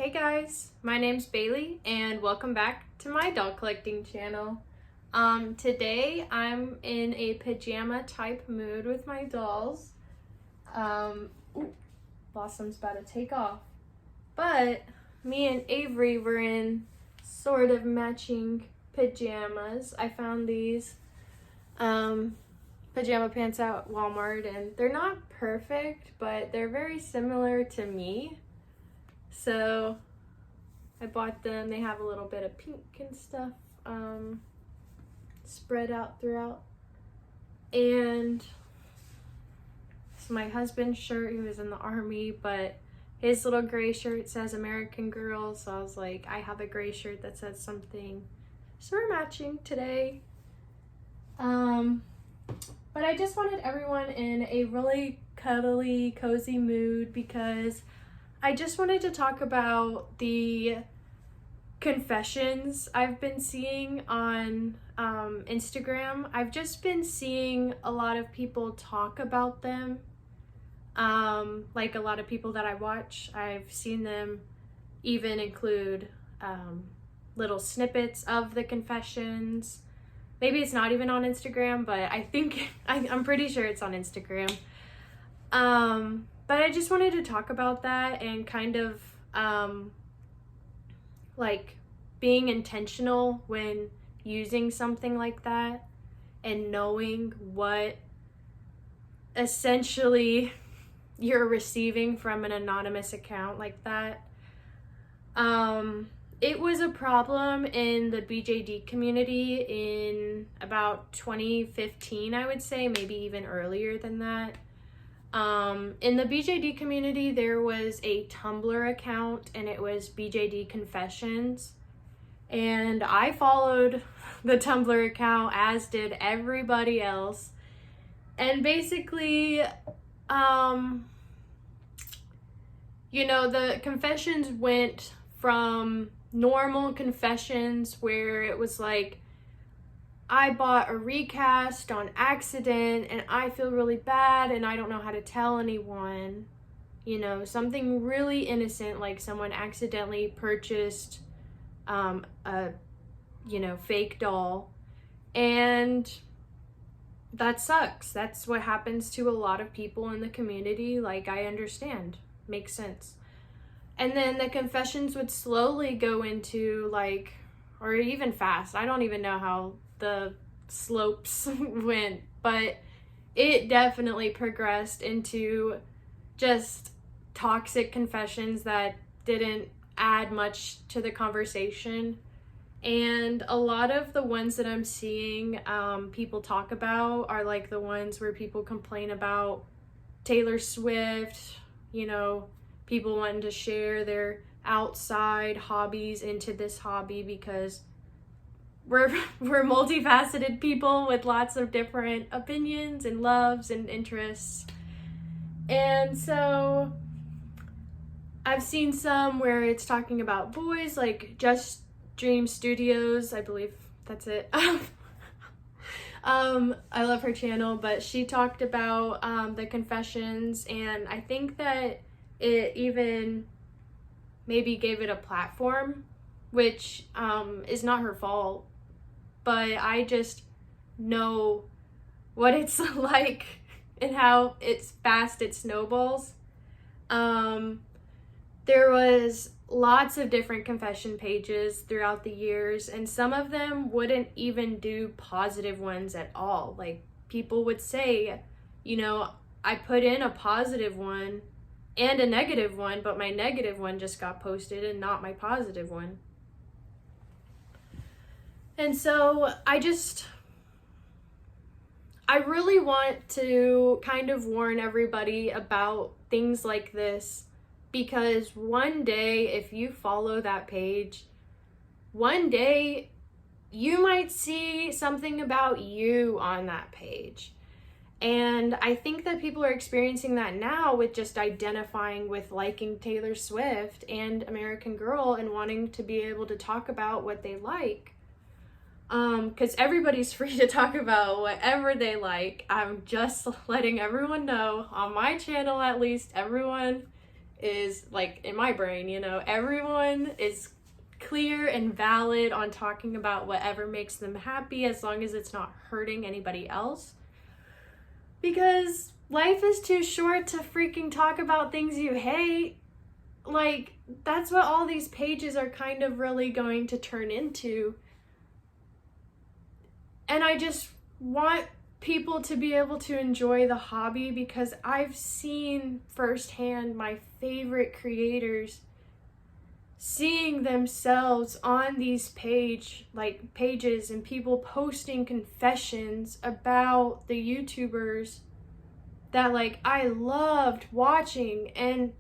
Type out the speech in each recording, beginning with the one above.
Hey guys, my name's Bailey and welcome back to my doll collecting channel. Today I'm in a pajama type mood with my dolls. Blossom's about to take off. But me and Avery were in sort of matching pajamas. I found these pajama pants at Walmart and they're not perfect, but they're very similar to me. So I bought them. They have a little bit of pink and stuff spread out throughout. And it's my husband's shirt. He was in the army, but his little gray shirt says American Girl. So I was like, I have a gray shirt that says something. So we're matching today. But I just wanted everyone in a really cuddly, cozy mood because I just wanted to talk about the confessions I've been seeing on Instagram. I've just been seeing a lot of people talk about them. Like a lot of people that I watch, I've seen them even include little snippets of the confessions. Maybe it's not even on Instagram, but I think, I'm pretty sure it's on Instagram. But I just wanted to talk about that and kind of like being intentional when using something like that and knowing what essentially you're receiving from an anonymous account like that. It was a problem in the BJD community in about 2015, I would say, maybe even earlier than that. In the BJD community, there was a Tumblr account and it was BJD Confessions. And I followed the Tumblr account, as did everybody else. And basically, the confessions went from normal confessions where it was like, I bought a recast on accident and I feel really bad and I don't know how to tell anyone. Something really innocent, like someone accidentally purchased a fake doll. And that sucks. That's what happens to a lot of people in the community. Like, I understand. Makes sense. And then the confessions would slowly go into or even fast. I don't even know how the slopes went, but it definitely progressed into just toxic confessions that didn't add much to the conversation. And a lot of the ones that I'm seeing people talk about are like the ones where people complain about Taylor Swift, people wanting to share their outside hobbies into this hobby because we're multifaceted people with lots of different opinions and loves and interests. And so I've seen some where it's talking about boys, like Just Dream Studios, I believe that's it. I love her channel, but she talked about the confessions, and I think that it even maybe gave it a platform, which is not her fault. But I just know what it's like and how it's fast it snowballs. There was lots of different confession pages throughout the years, and some of them wouldn't even do positive ones at all. Like, people would say, I put in a positive one and a negative one, but my negative one just got posted and not my positive one. And so I really want to kind of warn everybody about things like this, because one day, if you follow that page, one day you might see something about you on that page. And I think that people are experiencing that now with just identifying with liking Taylor Swift and American Girl and wanting to be able to talk about what they like. Because everybody's free to talk about whatever they like. I'm just letting everyone know, on my channel at least, everyone is, like, in my brain, you know, everyone is clear and valid on talking about whatever makes them happy as long as it's not hurting anybody else. Because life is too short to freaking talk about things you hate. Like, that's what all these pages are kind of really going to turn into. And I just want people to be able to enjoy the hobby, because I've seen firsthand my favorite creators seeing themselves on these pages and people posting confessions about the YouTubers that, like, I loved watching, and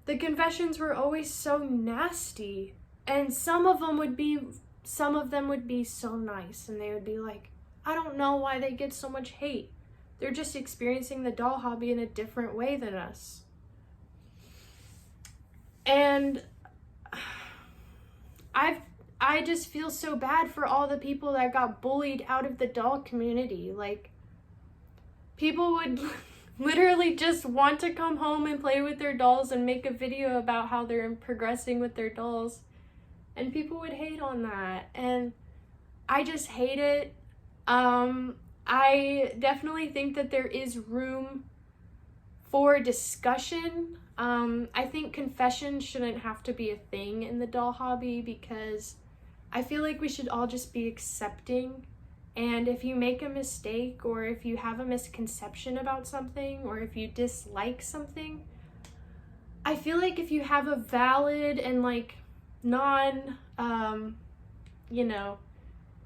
the confessions were always so nasty, and some of them would be so nice, and they would be like, I don't know why they get so much hate. They're just experiencing the doll hobby in a different way than us. And I just feel so bad for all the people that got bullied out of the doll community. Like, people would literally just want to come home and play with their dolls and make a video about how they're progressing with their dolls, and people would hate on that, and I just hate it. I definitely think that there is room for discussion. I think confession shouldn't have to be a thing in the doll hobby, because I feel like we should all just be accepting. And if you make a mistake, or if you have a misconception about something, or if you dislike something, I feel like if you have a valid and, like, non,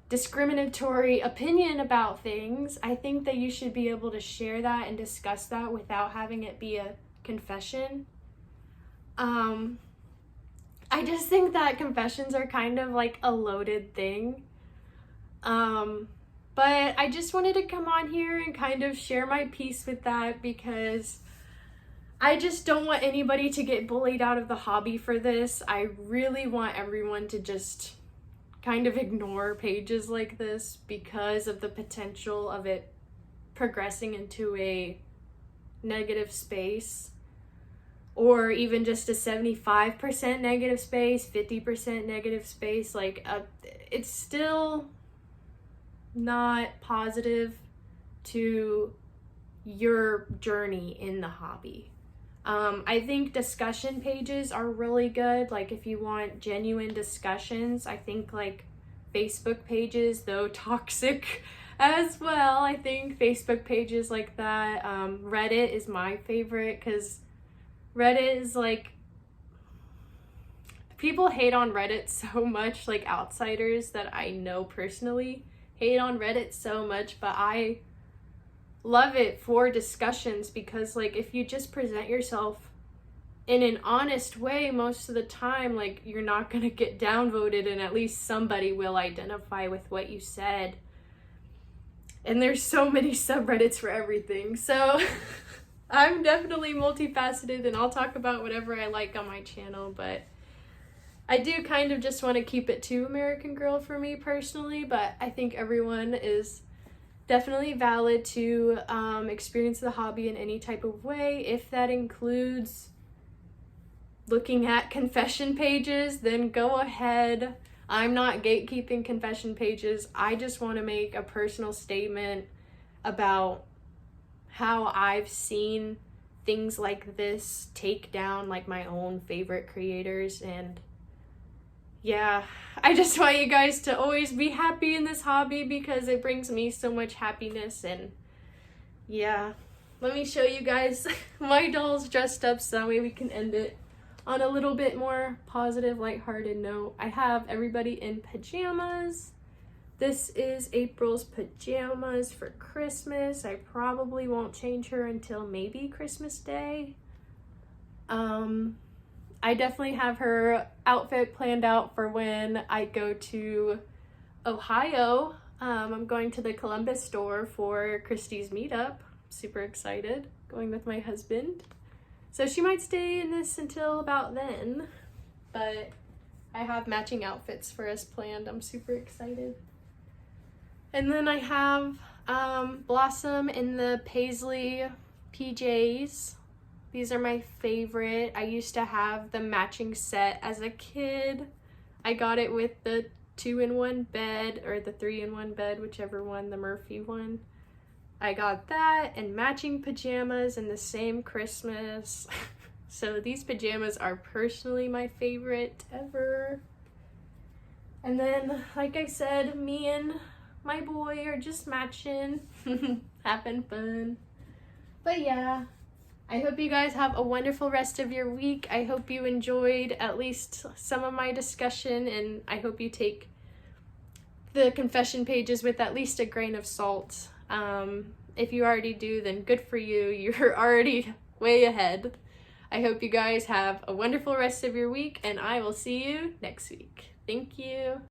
discriminatory opinion about things, I think that you should be able to share that and discuss that without having it be a confession. I just think that confessions are kind of like a loaded thing. But I just wanted to come on here and kind of share my piece with that, because I just don't want anybody to get bullied out of the hobby for this. I really want everyone to just kind of ignore pages like this because of the potential of it progressing into a negative space, or even just a 75% negative space, 50% negative space. Like, it's still not positive to your journey in the hobby. I think discussion pages are really good. Like, if you want genuine discussions, I think, like, Facebook pages, though toxic as well, I think Facebook pages like that. Reddit is my favorite, because Reddit is, like, people hate on Reddit so much, like, outsiders that I know personally hate on Reddit so much, but I love it for discussions, because, like, if you just present yourself in an honest way most of the time, like, you're not gonna get downvoted, and at least somebody will identify with what you said. And there's so many subreddits for everything, so I'm definitely multifaceted, and I'll talk about whatever I like on my channel, but I do kind of just want to keep it to American Girl for me personally, but I think everyone is definitely valid to experience the hobby in any type of way. If that includes looking at confession pages, then go ahead. I'm not gatekeeping confession pages. I just want to make a personal statement about how I've seen things like this take down, like, my own favorite creators. And yeah, I just want you guys to always be happy in this hobby, because it brings me so much happiness. And yeah, let me show you guys my dolls dressed up, so that way we can end it on a little bit more positive, lighthearted note. I have everybody in pajamas. This is April's pajamas for Christmas. I probably won't change her until maybe Christmas Day. I definitely have her outfit planned out for when I go to Ohio. I'm going to the Columbus store for Christy's meetup. Super excited, going with my husband. So she might stay in this until about then, but I have matching outfits for us planned. I'm super excited. And then I have Blossom in the Paisley PJs. These are my favorite. I used to have the matching set as a kid. I got it with the 2-in-1 bed, or the 3-in-1 bed, whichever one, the Murphy one. I got that and matching pajamas in the same Christmas. So these pajamas are personally my favorite ever. And then, like I said, me and my boy are just matching, having fun. But yeah, I hope you guys have a wonderful rest of your week. I hope you enjoyed at least some of my discussion, and I hope you take the confession pages with at least a grain of salt. If you already do, then good for you. You're already way ahead. I hope you guys have a wonderful rest of your week, and I will see you next week. Thank you.